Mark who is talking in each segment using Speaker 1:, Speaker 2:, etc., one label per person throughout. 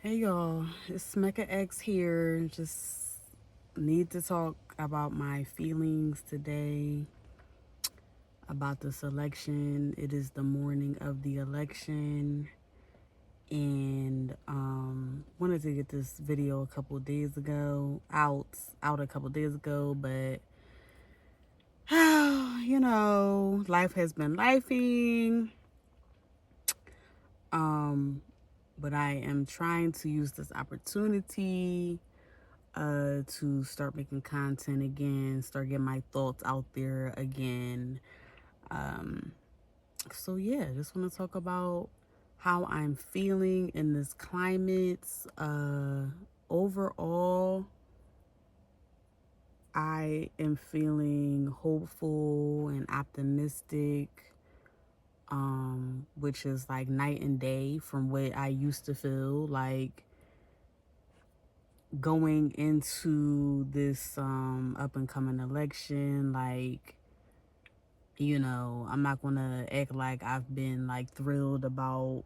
Speaker 1: Hey y'all, it's Mecca X here. Just need to talk about my feelings today about this election. It is the morning of the election, and wanted to get this video a couple days ago out a couple days ago, but life has been lifing. Um, but I am trying to use this opportunity to start making content again, start getting my thoughts out there again. Um, so yeah, just want to talk about how I'm feeling in this climate. Overall, I am feeling hopeful and optimistic, which is like night and day from what I used to feel like going into this up and coming election. Like, I'm not gonna act like I've been like thrilled about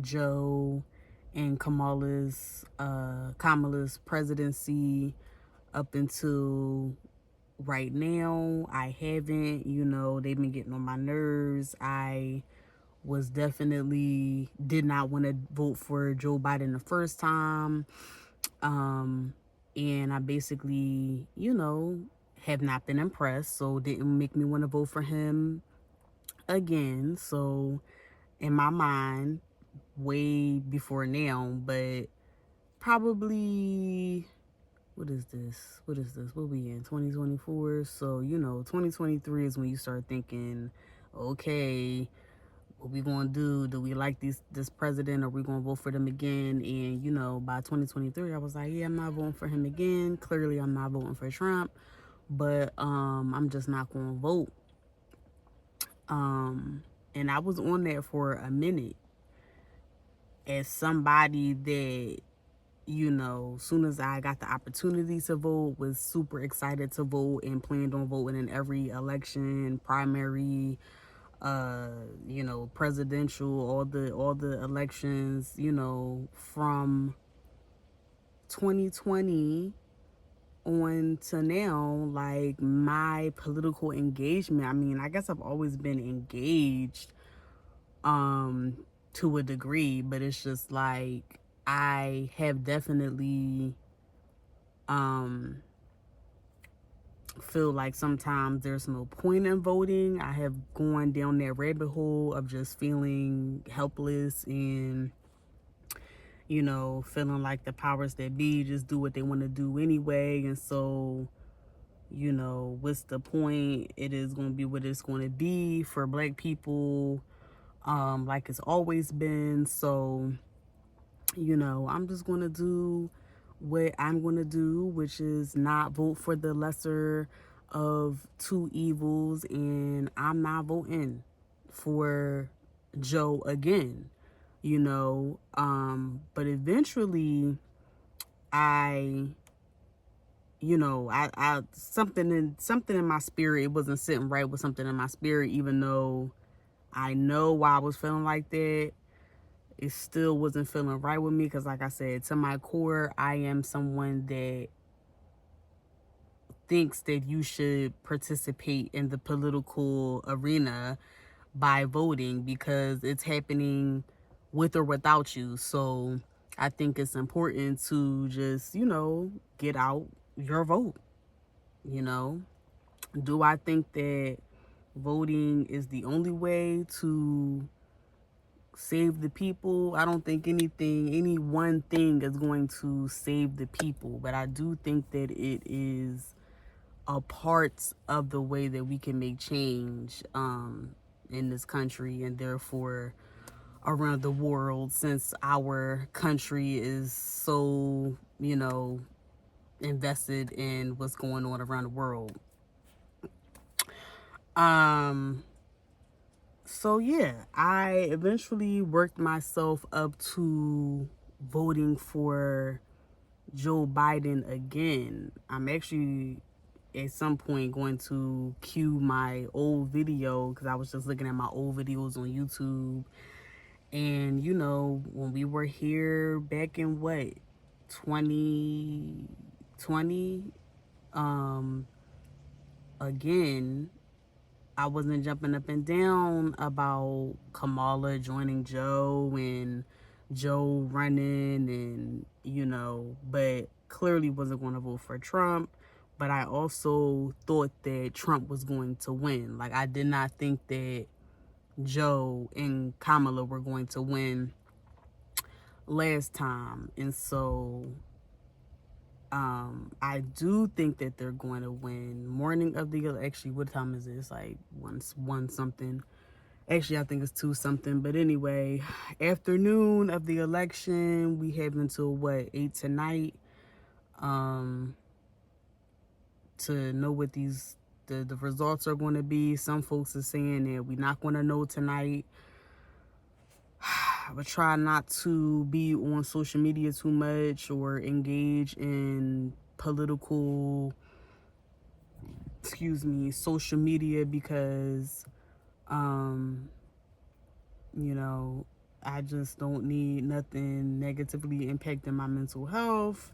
Speaker 1: Joe and Kamala's presidency up until right now. I haven't. They've been getting on my nerves. I was definitely did not want to vote for Joe Biden the first time. And I basically, have not been impressed, so didn't make me want to vote for him again. So in my mind, way before now, but probably what is this? What we in 2024? So, 2023 is when you start thinking, okay, what we gonna do? Do we like this president? Or we gonna vote for them again? And by 2023, I was like, yeah, I'm not voting for him again. Clearly, I'm not voting for Trump, but I'm just not gonna vote. And I was on there for a minute as somebody that soon as I got the opportunity to vote, was super excited to vote and planned on voting in every election, primary, presidential, all the elections, from 2020 on to now. Like, my political engagement, I mean, I guess I've always been engaged to a degree, but it's just like I have definitely feel like sometimes there's no point in voting. I have gone down that rabbit hole of just feeling helpless and, feeling like the powers that be just do what they want to do anyway. And so, what's the point? It is going to be what it's going to be for Black people, like it's always been. So, I'm just going to do what I'm going to do, which is not vote for the lesser of two evils. And I'm not voting for Joe again, but eventually I, I something in my spirit, it wasn't sitting right with something in my spirit, even though I know why I was feeling like that. It still wasn't feeling right with me because, like I said, to my core, I am someone that thinks that you should participate in the political arena by voting because it's happening with or without you. So I think it's important to just, get out your vote. You know, do I think that voting is the only way to save the people? I don't think any one thing is going to save the people, but I do think that it is a part of the way that we can make change in this country, and therefore around the world, since our country is so, invested in what's going on around the world. So yeah, I eventually worked myself up to voting for Joe Biden again. I'm actually at some point going to cue my old video because I was just looking at my old videos on YouTube, And, when we were here back in what, 2020, um, again, I wasn't jumping up and down about Kamala joining Joe and Joe running and, but clearly wasn't going to vote for Trump. But I also thought that Trump was going to win. Like, I did not think that Joe and Kamala were going to win last time. And so I do think that they're going to win. Morning of the actually, what time is it? It's like one something. Actually, I think it's two something. But anyway, afternoon of the election, we have until what, 8 tonight, to know what the results are going to be. Some folks are saying that we're not going to know tonight. I would try not to be on social media too much or engage in political, social media, because, I just don't need nothing negatively impacting my mental health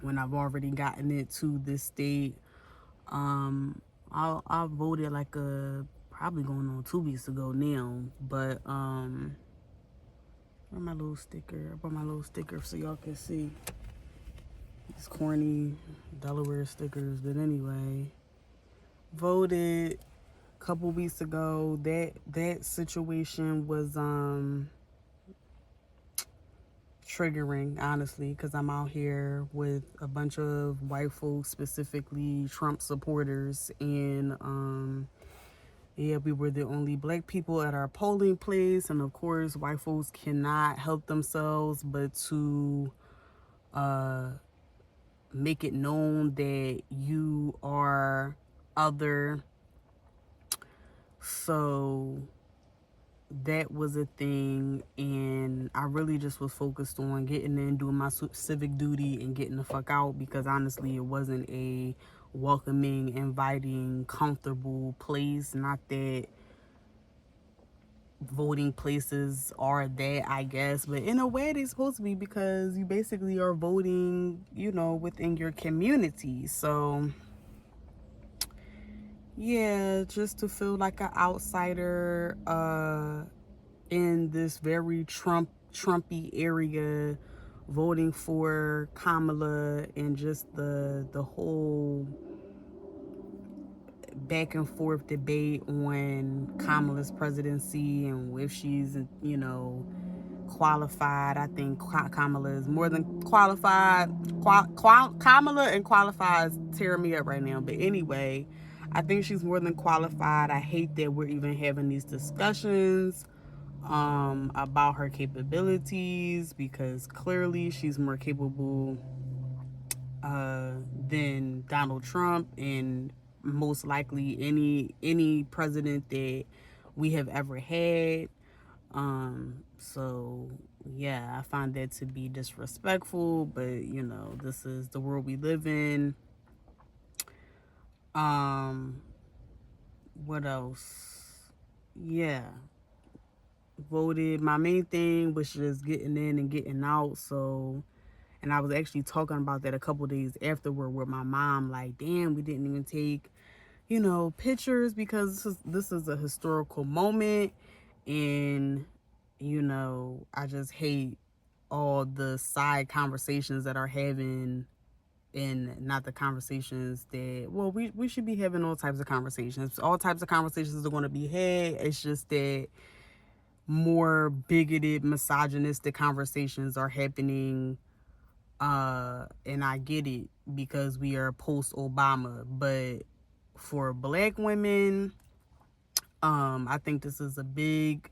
Speaker 1: when I've already gotten it to this state. I voted like probably going on 2 weeks ago now, but where my little sticker? I brought my little sticker so y'all can see these corny Delaware stickers. But anyway, voted a couple weeks ago. That situation was triggering, honestly, because I'm out here with a bunch of white folks, specifically Trump supporters, and yeah, we were the only black people at our polling place, and of course, white folks cannot help themselves but to make it known that you are other. So that was a thing, and I really just was focused on getting in, doing my civic duty, and getting the fuck out, because honestly, it wasn't a welcoming, inviting, comfortable place. Not that voting places are that, I guess, but in a way they're supposed to be, because you basically are voting, within your community. So yeah, just to feel like an outsider in this very Trumpy area, voting for Kamala, and just the whole back and forth debate on Kamala's presidency and if she's, qualified. I think Kamala is more than qualified. Kamala and qualified is tearing me up right now. But anyway, I think she's more than qualified. I hate that we're even having these discussions about her capabilities, because clearly she's more capable than Donald Trump, and most likely any president that we have ever had. So yeah, I find that to be disrespectful, but this is the world we live in. Um, what else? Yeah, voted. My main thing was just getting in and getting out. So, and I was actually talking about that a couple days afterward with my mom. Like, damn, we didn't even take, pictures, because this is a historical moment, and I just hate all the side conversations that are having, and not the conversations that, well, we should be having. All types of conversations, all types of conversations are going to be had. It's just that more bigoted, misogynistic conversations are happening, and I get it, because we are post Obama. But for black women, I think this is a big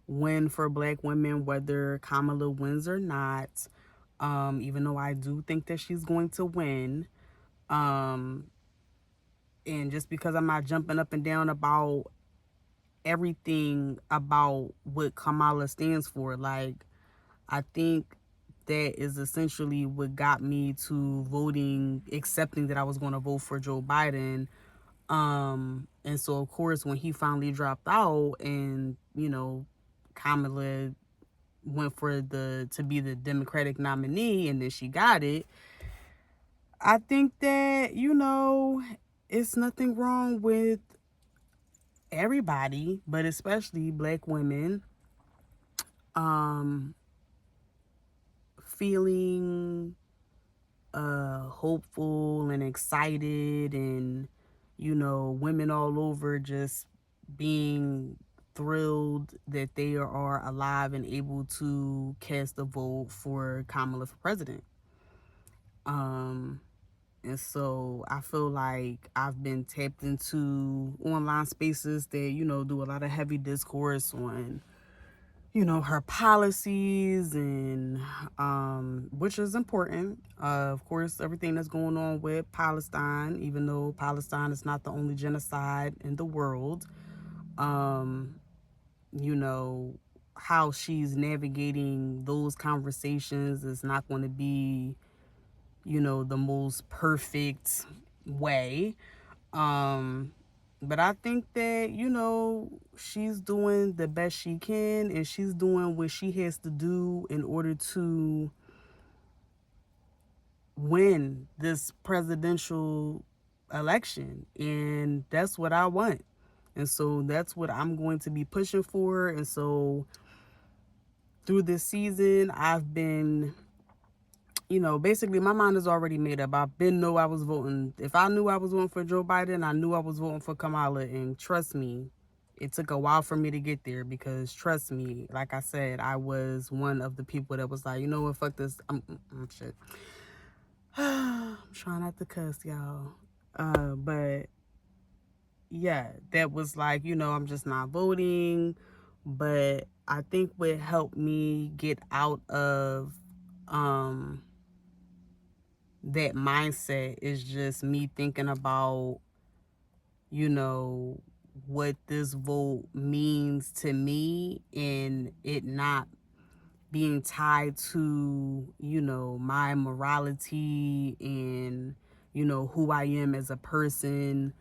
Speaker 1: win for black women, whether Kamala wins or not. Even though I do think that she's going to win. Um, and just because I'm not jumping up and down about everything about what Kamala stands for, like, I think that is essentially what got me to voting, accepting that I was going to vote for Joe Biden. And so of course when he finally dropped out, and Kamala went for the to be the Democratic nominee, and then she got it. I think that, it's nothing wrong with everybody, but especially Black women, um, feeling hopeful and excited, and women all over just being thrilled that they are alive and able to cast a vote for Kamala for president. Um, and so I feel like I've been tapped into online spaces that, do a lot of heavy discourse on, her policies, and which is important. Of course, everything that's going on with Palestine, even though Palestine is not the only genocide in the world. Um, you know, how she's navigating those conversations is not going to be, the most perfect way. Um, but I think that, she's doing the best she can, and she's doing what she has to do in order to win this presidential election. And that's what I want. And so that's what I'm going to be pushing for. And so through this season, I've been, basically my mind is already made up. I've been know I was voting. If I knew I was voting for Joe Biden, I knew I was voting for Kamala. And trust me, it took a while for me to get there, because trust me, like I said, I was one of the people that was like, you know what, fuck this. Shit. I'm trying not to cuss, y'all. But yeah, that was like, I'm just not voting. But I think what helped me get out of that mindset is just me thinking about, what this vote means to me, and it not being tied to, my morality and, who I am as a person.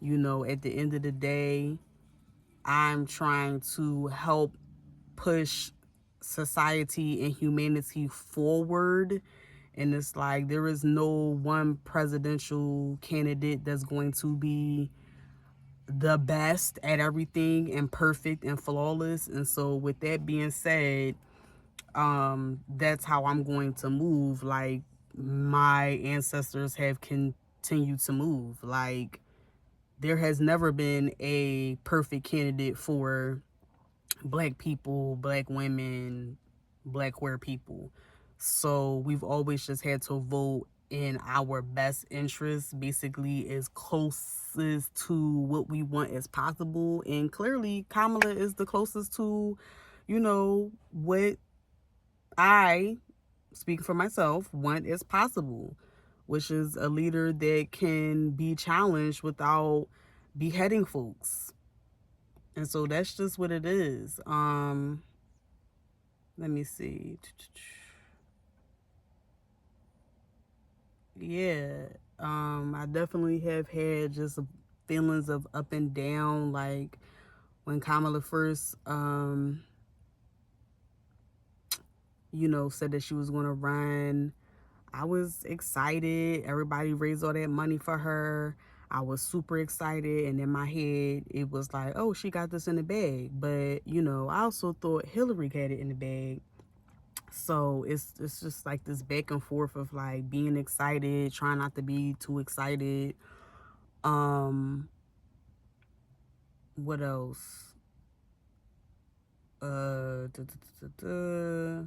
Speaker 1: At the end of the day, I'm trying to help push society and humanity forward. And it's like there is no one presidential candidate that's going to be the best at everything and perfect and flawless. And so with that being said, that's how I'm going to move. Like my ancestors have continued to move. Like there has never been a perfect candidate for Black people, Black women, Black queer people. So we've always just had to vote in our best interest, basically as closest to what we want as possible. And clearly Kamala is the closest to, what I, speaking for myself, want as possible, which is a leader that can be challenged without beheading folks. And so that's just what it is. Let me see. Yeah. I definitely have had just feelings of up and down. Like when Kamala first, said that she was going to run, I was excited. Everybody raised all that money for her. I was super excited. And in my head, it was like, oh, she got this in the bag. But, I also thought Hillary had it in the bag. So it's just like this back and forth of like being excited, trying not to be too excited. What else? Da, da, da, da.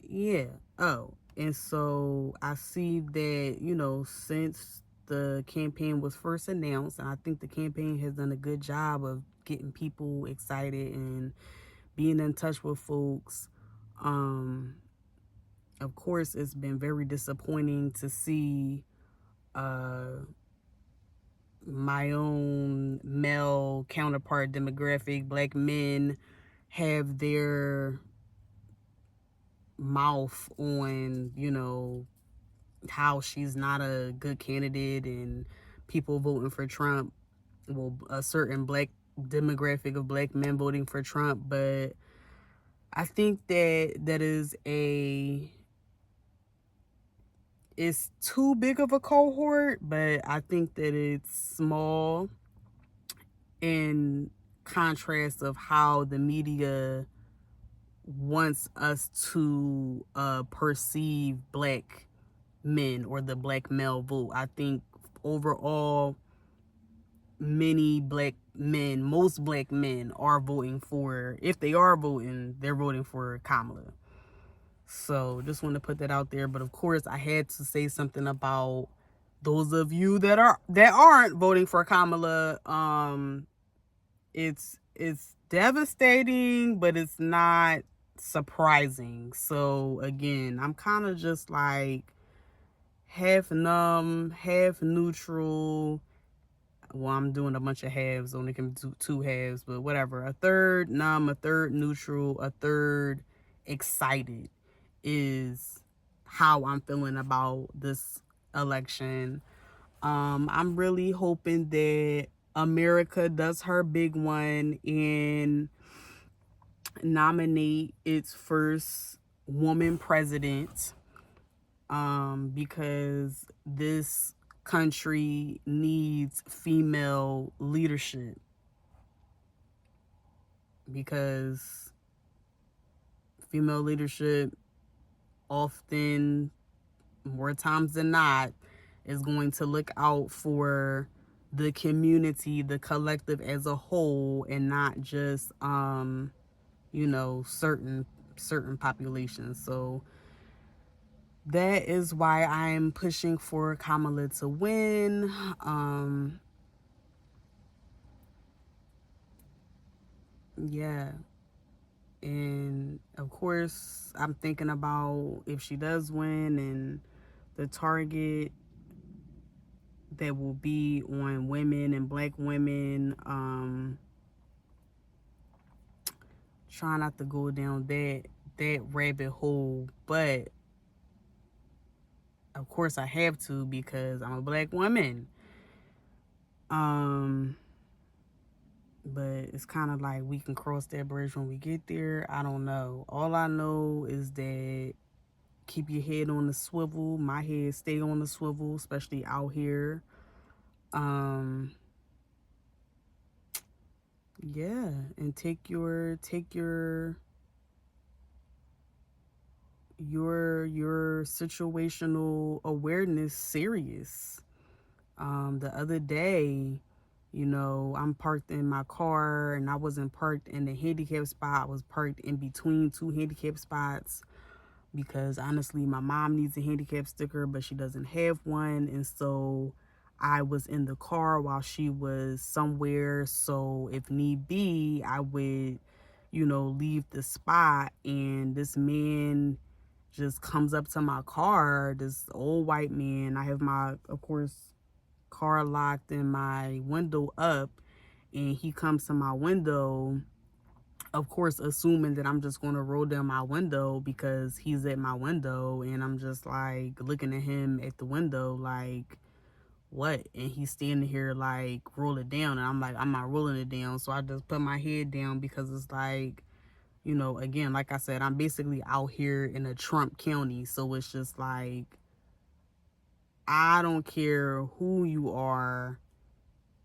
Speaker 1: Yeah. Oh, and so I see that, since the campaign was first announced, and I think the campaign has done a good job of getting people excited and being in touch with folks. Of course, it's been very disappointing to see my own male counterpart demographic, Black men, have their mouth on, how she's not a good candidate, and people voting for Trump, well, a certain Black demographic of black men voting for Trump, but I think that is it's too big of a cohort, but I think that it's small in contrast of how the media wants us to perceive black men or the black male vote. I think overall, most black men are voting for, if they are voting, they're voting for Kamala. So just want to put that out there. But of course, I had to say something about those of you that aren't voting for Kamala. It's devastating, but it's not surprising. So again, I'm kind of just like half numb, half neutral. Well, I'm doing a bunch of halves, only can do two halves, but whatever. A third numb, a third neutral, a third excited is how I'm feeling about this election. I'm really hoping that America does her big one and nominate its first woman president, because this country needs female leadership, because female leadership often, more times than not, is going to look out for the community, the collective as a whole, and not just certain populations. So that is why I'm pushing for Kamala to win. Yeah. And of course, I'm thinking about if she does win and the target that will be on women and black women. Try not to go down that rabbit hole, but of course I have to because I'm a black woman. But it's kind of like we can cross that bridge when we get there. I don't know. All I know is that keep your head on the swivel. My head stay on the swivel, especially out here. Yeah, and take your situational awareness serious. The other day, I'm parked in my car and I wasn't parked in the handicap spot. I was parked in between two handicap spots because honestly, my mom needs a handicap sticker, but she doesn't have one. And so I was in the car while she was somewhere. So if need be, I would, leave the spot. And this man just comes up to my car, this old white man. I have my, of course, car locked and my window up, and he comes to my window, of course assuming that I'm just going to roll down my window because he's at my window, and I'm just like looking at him at the window like, what? And he's standing here like, roll it down, and I'm like, I'm not rolling it down. So I just put my head down because it's like, again, like I said, I'm basically out here in a Trump county, so it's just like, I don't care who you are.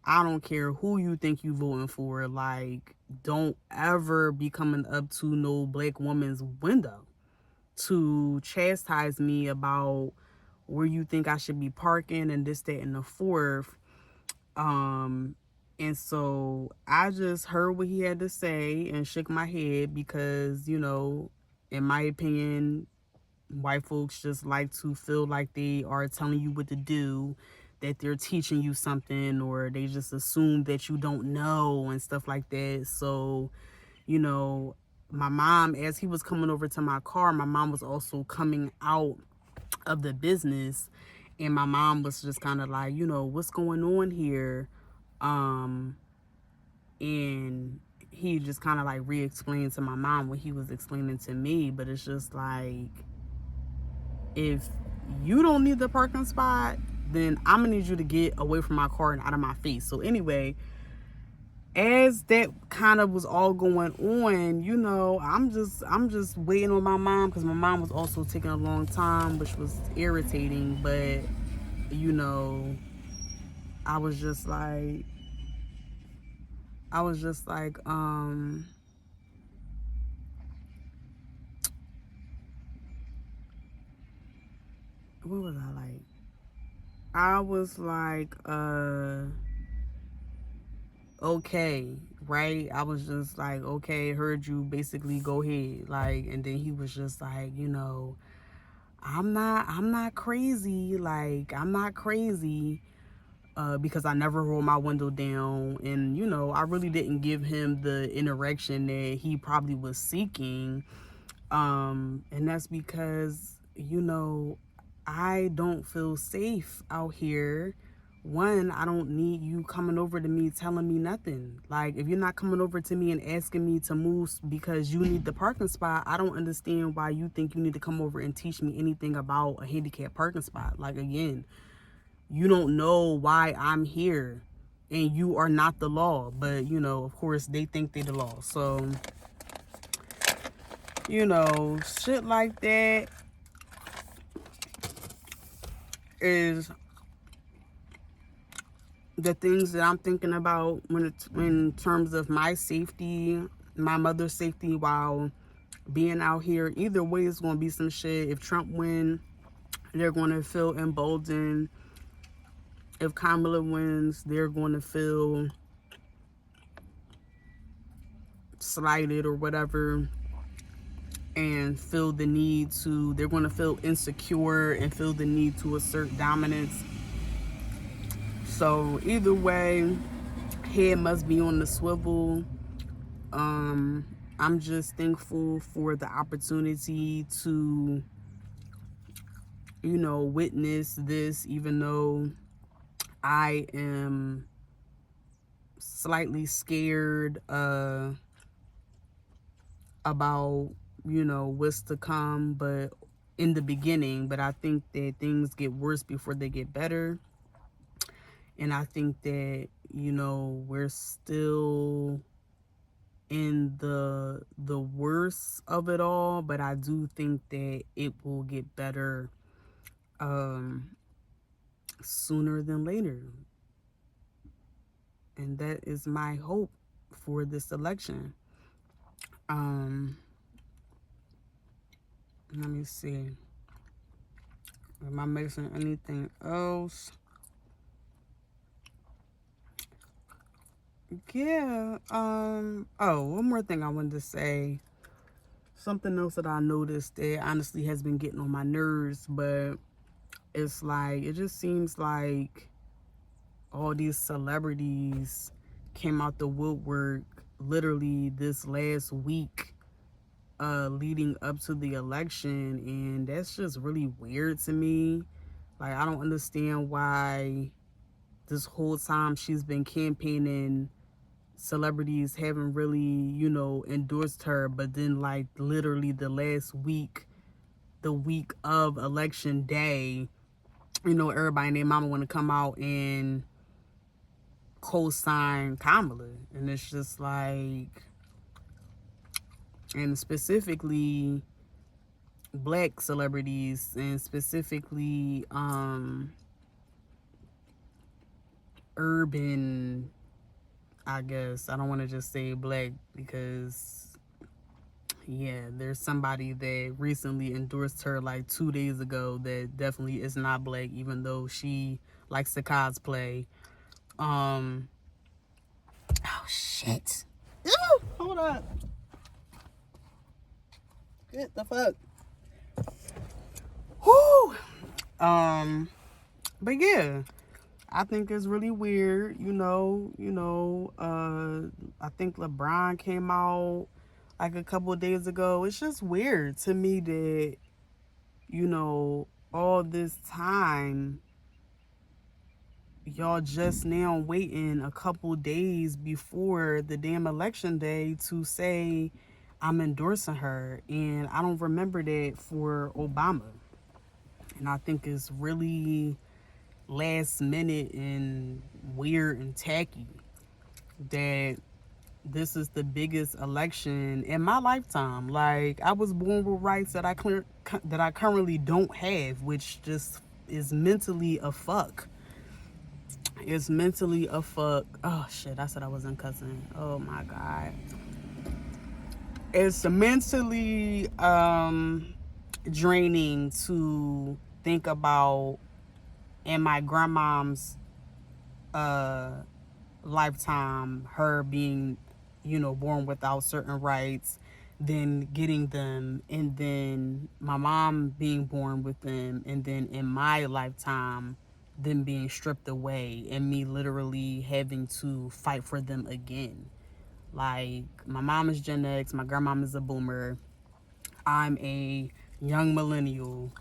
Speaker 1: I don't care who you think you voting for. Like, don't ever be coming up to no black woman's window to chastise me about where you think I should be parking and this, that, and the fourth. And so I just heard what he had to say and shook my head because, in my opinion, white folks just like to feel like they are telling you what to do, that they're teaching you something, or they just assume that you don't know and stuff like that. So, my mom, as he was coming over to my car, my mom was also coming out of the business, and my mom was just kind of like, what's going on here? And he just kind of like re-explained to my mom what he was explaining to me. But it's just like, if you don't need the parking spot, then I'm gonna need you to get away from my car and out of my face. So anyway, as that kind of was all going on, I'm just waiting on my mom, because my mom was also taking a long time, which was irritating. But you know, I was just like, I was just like, what was I like? I was like, okay, right? I was just like, okay, heard you, basically, go ahead. Like, and then he was just like, I'm not crazy. Like, I'm not crazy. Because I never roll my window down, and I really didn't give him the interaction that he probably was seeking. And that's because, I don't feel safe out here. One, I don't need you coming over to me telling me nothing. Like, if you're not coming over to me and asking me to move because you need the parking spot, I don't understand why you think you need to come over and teach me anything about a handicapped parking spot. Like, again, you don't know why I'm here, and you are not the law. But, of course, they think they're the law. So, shit like that is the things that I'm thinking about when it's in terms of my safety, my mother's safety while being out here. Either way, it's going to be some shit. If Trump win, they're going to feel emboldened. If Kamala wins, they're going to feel slighted or whatever, and they're going to feel insecure and feel the need to assert dominance. So either way, head must be on the swivel. I'm just thankful for the opportunity to, witness this, even though I am slightly scared about, what's to come, but in the beginning. But I think that things get worse before they get better. And I think that, we're still in the worst of it all, but I do think that it will get better sooner than later. And that is my hope for this election. Let me see. Am I missing anything else? Yeah. One more thing I wanted to say. Something else that I noticed that honestly has been getting on my nerves, but it's like, it just seems like all these celebrities came out the woodwork literally this last week, leading up to the election, and that's just really weird to me. Like, I don't understand why this whole time she's been campaigning, celebrities haven't really, endorsed her, but then, like, literally the last week, the week of election day, everybody and their mama want to come out and co-sign Kamala. And it's just like, and specifically black celebrities, and specifically urban, I guess. I don't want to just say black, because yeah, there's somebody that recently endorsed her like 2 days ago that definitely is not black, even though she likes to cosplay. Oh shit. Ooh, hold up. Get the fuck. Whoo. But yeah, I think it's really weird, I think LeBron came out like a couple of days ago. It's just weird to me that, all this time, y'all just now waiting a couple days before the damn election day to say I'm endorsing her. And I don't remember that for Obama. And I think it's really last minute and weird and tacky. that this is the biggest election in my lifetime. Like, I was born with rights that I currently don't have, which just is mentally a fuck. It's mentally a fuck. Oh shit! I said I wasn't cussing. Oh my god. It's mentally draining to think about in my grandmom's uh lifetime, her being, born without certain rights, then getting them, and then my mom being born with them, and then in my lifetime, them being stripped away, and me literally having to fight for them again. Like, my mom is Gen X, my grandmom is a boomer, I'm a young millennial,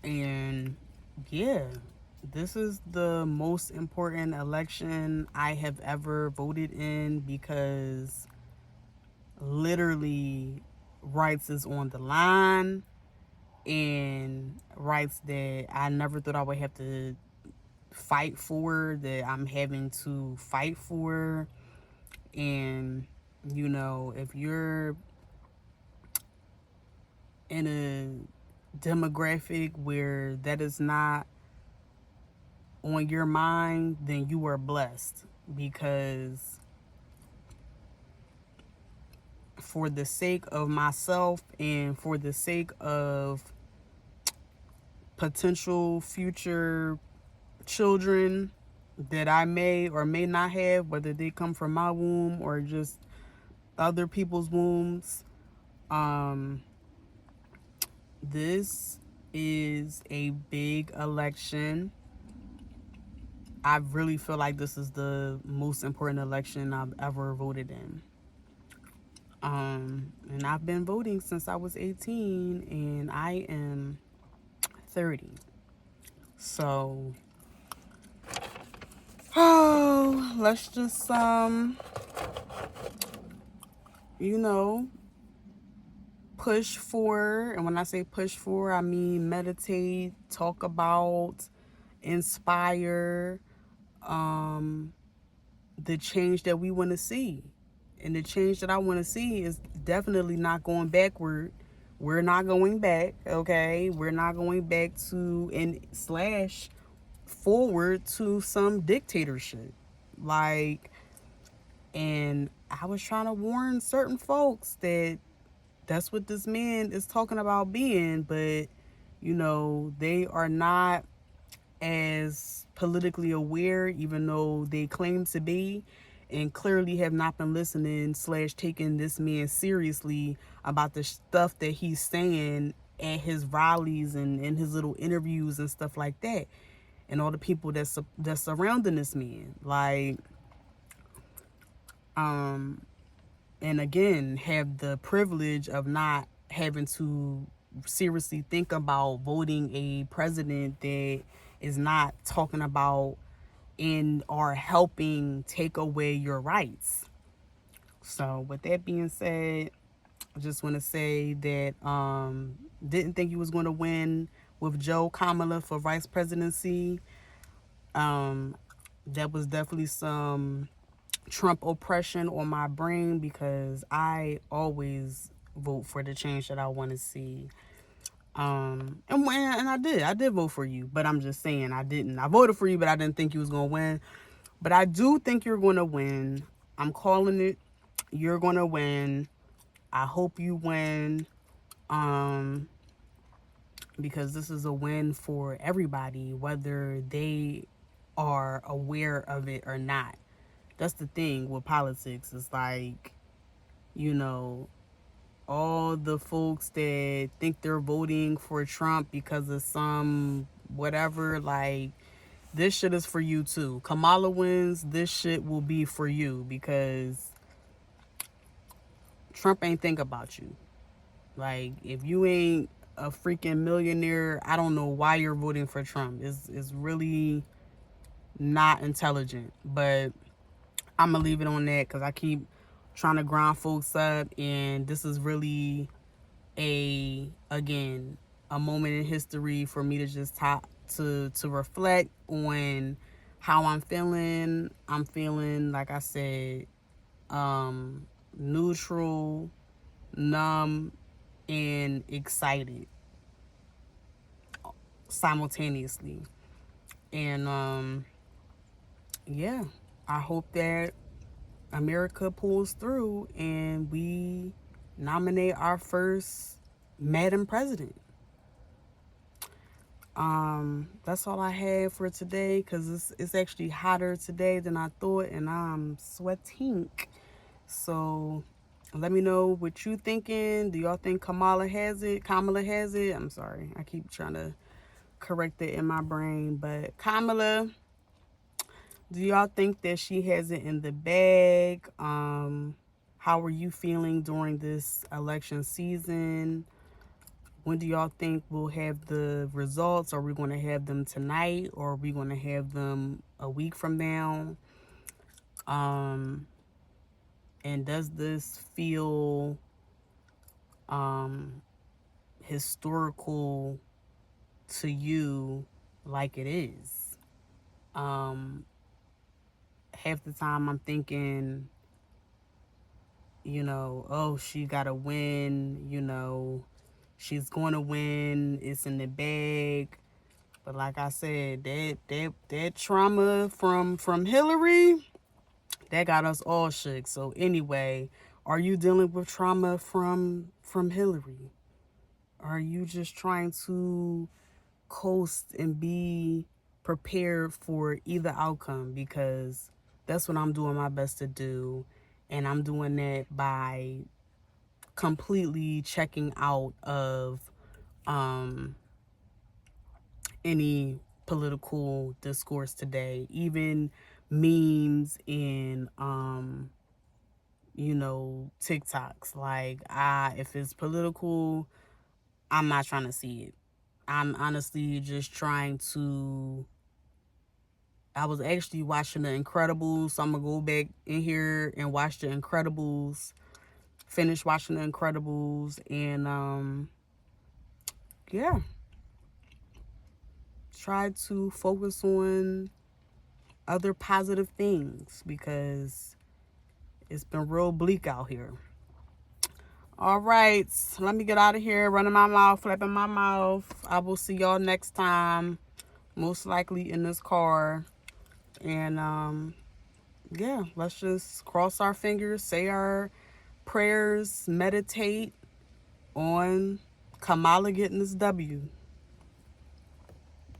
Speaker 1: and yeah, this is the most important election I have ever voted in, because literally rights is on the line, and rights that I never thought I would have to fight for, that I'm having to fight for. And if you're in a demographic where that is not on your mind, then you are blessed, because for the sake of myself and for the sake of potential future children that I may or may not have, whether they come from my womb or just other people's wombs, this is a big election. I really feel like this is the most important election I've ever voted in. And I've been voting since I was 18, and I am 30. So, let's just, you know, push for, and when I say push for, I mean meditate, talk about, inspire, the change that we want to see. And the change that I want to see is definitely not going backward. We're not going back, okay? We're not going back to and slash forward to some dictatorship. Like, and I was trying to warn certain folks that that's what this man is talking about being, but they are not as politically aware, even though they claim to be, and clearly have not been listening slash taking this man seriously about the stuff that he's saying at his rallies and in his little interviews and stuff like that, and all the people that's surrounding this man. Like, and again, have the privilege of not having to seriously think about voting a president that is not talking about and are helping take away your rights. So with that being said, I just want to say that didn't think he was going to win with Joe Kamala for vice presidency. That was definitely some Trump oppression on my brain, because I always vote for the change that I want to see. And I did vote for you, but I'm just saying I voted for you, but I didn't think you was gonna win. But I do think you're gonna win. I'm calling it. You're gonna win. I hope you win. Because this is a win for everybody, whether they are aware of it or not. That's the thing with politics. It's like, you know, all the folks that think they're voting for Trump because of some whatever, like, this shit is for you too. Kamala wins, this shit will be for you, because Trump ain't think about you. Like, if you ain't a freaking millionaire, I don't know why you're voting for Trump. It's really not intelligent. But I'm gonna leave it on that, because I keep trying to grind folks up, and this is really a moment in history for me to just talk to reflect on How I'm feeling, like I said, neutral, numb, and excited simultaneously. And yeah, I hope that America pulls through and we nominate our first Madam President. That's all I have for today because it's actually hotter today than I thought, and I'm sweating. So let me know what you thinking. Do y'all think Kamala has it? Kamala has it. I'm sorry, I keep trying to correct it in my brain, but Kamala, do y'all think that she has it in the bag? How are you feeling during this election season? When do y'all think we'll have the results? Are we going to have them tonight, or are we going to have them a week from now? Um, and does this feel historical to you like it is? Um, Half the time I'm thinking, oh, she got to win, she's going to win, it's in the bag. But like I said, that trauma from Hillary, that got us all shook. So anyway, are you dealing with trauma from Hillary? Are you just trying to coast and be prepared for either outcome? Because that's what I'm doing my best to do. And I'm doing that by completely checking out of any political discourse today, even memes and TikToks. Like, if it's political, I'm not trying to see it. I'm honestly just trying to. I was actually watching The Incredibles, so I'm gonna go back in here and watch The Incredibles. Finish watching The Incredibles, and yeah, try to focus on other positive things because it's been real bleak out here. All right, let me get out of here. Running my mouth, flapping my mouth. I will see y'all next time, most likely in this car. And yeah, let's just cross our fingers, say our prayers, meditate on Kamala getting this W.